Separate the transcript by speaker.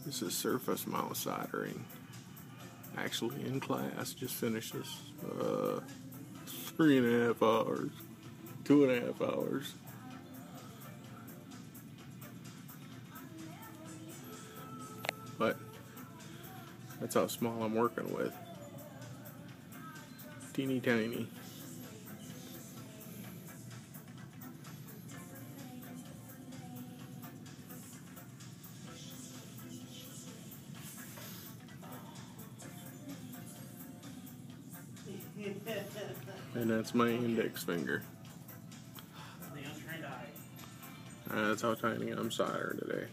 Speaker 1: This is surface mount soldering. Actually in class, just finished this 3.5 hours, 2.5 hours. But that's how small I'm working with. Teeny tiny. And that's my index finger. That's how tiny I'm soldering today.